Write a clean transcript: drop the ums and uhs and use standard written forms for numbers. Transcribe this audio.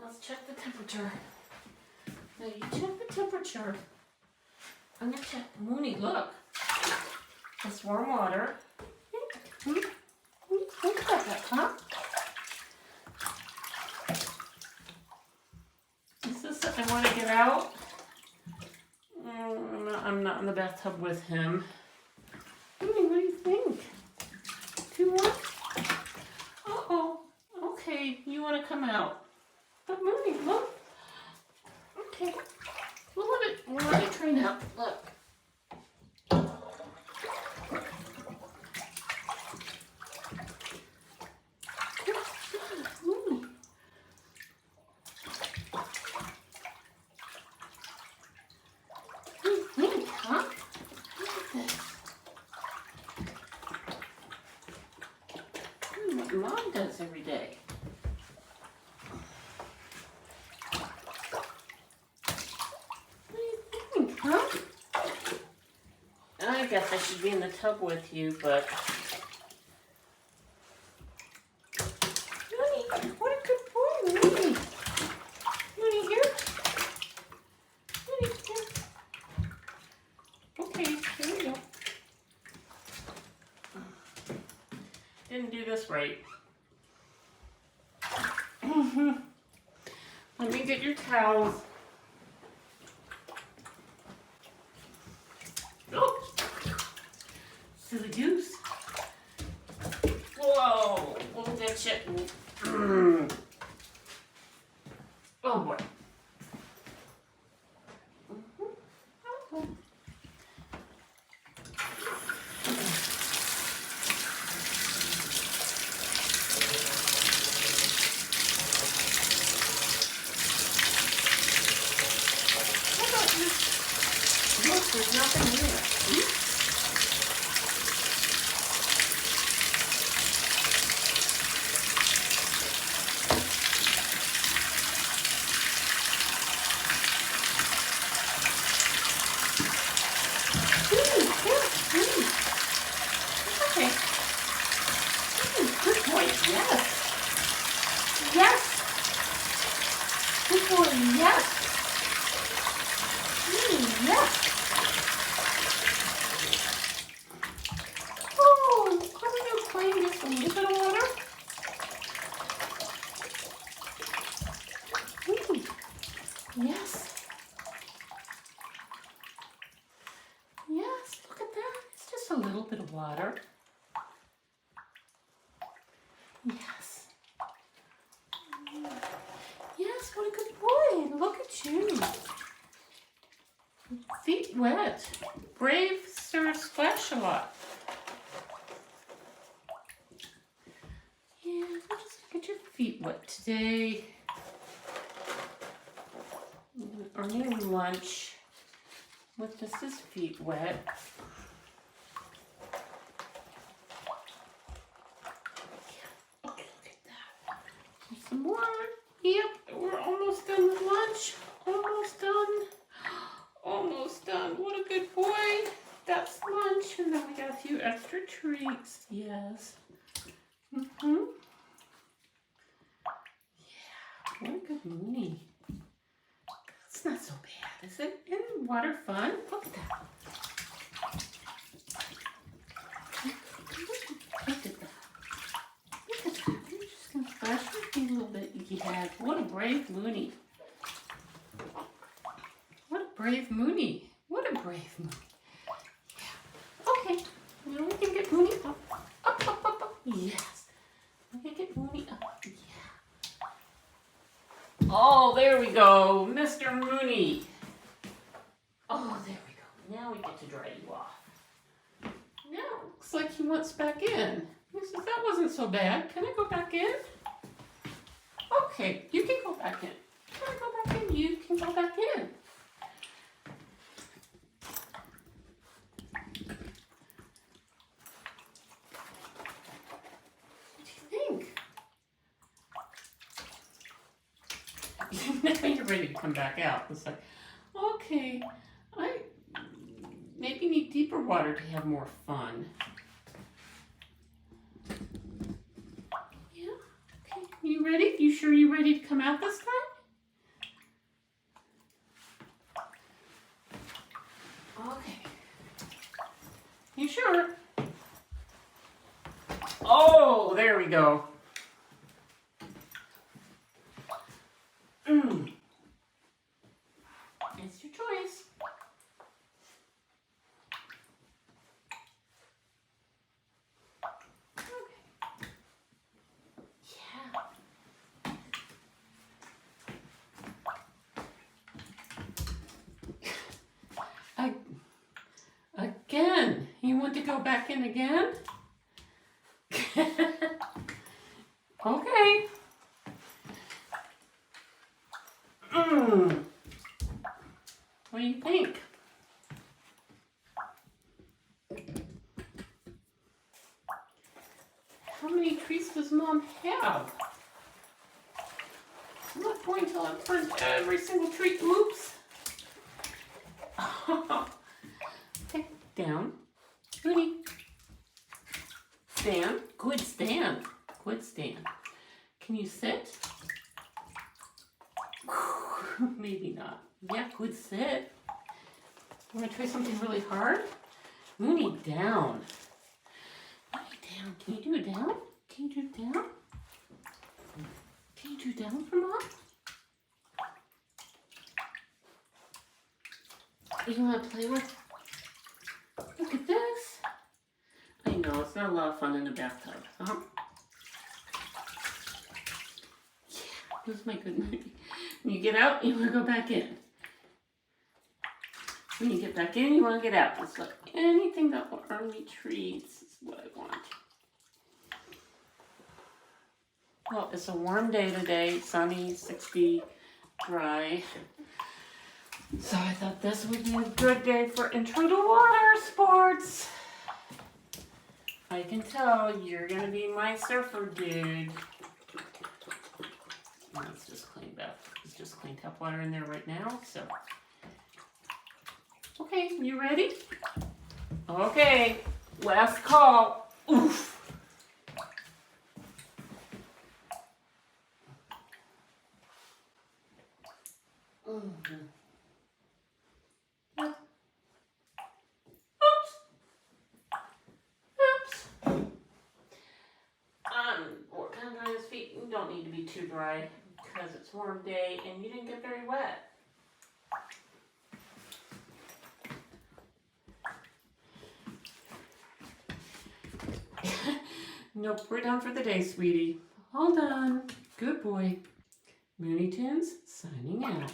Let's check the temperature. Now you check the temperature. I'm gonna check. Mooney, look. It's warm water. Think about that, huh? Is this something I want to get out? I'm not in the bathtub with him. Mooney, what do you think? Too much? Uh-oh. Okay, you want to come out. But Mooney, look. Okay. We'll let it drain out. Look. Mooney. What do you think, huh? Look at this. What Mom does every day. Huh? I guess I should be in the tub with you, but... Mooney, what a good boy, Mooney. Mooney, here. Mooney, here. Okay, here we go. Didn't do this right. Let me get your towels. Oh, silly goose. Whoa, we'll get you. Oh boy. Okay. How about this? Look, there's nothing here. Okay. Good boy, yes. Yes. Good boy, yes. Yes. Oh, how are you playing this a little bit of water? Yes. Yes, look at that. It's just a little bit of water. Yes. Yes, what a good boy. Look at you. Feet wet. Brave Sir Splash-a-Lot. Yeah, we'll just get your feet wet today. Earning lunch with just his feet wet. Okay, look at that. Some more. Yep, we're almost done with lunch. Almost done. Almost done. What a good boy. That's lunch. And then we got a few extra treats. Yes. Yeah, what a good Mooney. It's not so bad, is it? Isn't water fun? Look at that. Look at that. Look at that. I'm just going to splash my feet a little bit. Yeah, what a brave Mooney. What a brave Mooney. What a brave Mooney. Yeah. Okay. Now we can get Mooney up. Up, up, up, up. Yes. We can get Mooney up. Yeah. Oh, there we go. Mr. Mooney. Oh, there we go. Now we get to dry you off. Now, looks like he wants back in. He says, that wasn't so bad. Can I go back in? Okay, you can go back in. Can I go back in? You can go back in. Now you're ready to come back out. It's like, okay, I maybe need deeper water to have more fun. Yeah, okay. You ready? You sure you're ready to come out this time? Oh, there we go. It's your choice. Again, you want to go back in again? Okay. What do you think? How many treats does Mom have? I'm not going till I've turned every single treat. Oops. Okay, down. Mooney. Stand. Good stand. Good stand. Can you sit? Maybe not. Yeah, good sit. You want to try something really hard? Mooney, down. Mooney, down. Can you do it down? Can you do it down? Can you do it down for Mom? You want to play with? Look at this. I know, it's not a lot of fun in the bathtub. Yeah, this is my good movie. When you get out, you want to go back in. When you get back in, you want to get out. It's like anything that will earn me treats is what I want. Well, it's a warm day today. Sunny, 60, dry. So I thought this would be a good day for intro to water sports. I can tell you're going to be my surfer dude. Let's just clean bath. It's just clean tap water in there right now. So, okay, you ready? Okay, last call. Oof. Working on his feet. You don't need to be too dry because it's a warm day and you didn't get very wet. Nope, we're done for the day, sweetie. All done. Good boy. Mooney Tunes signing out.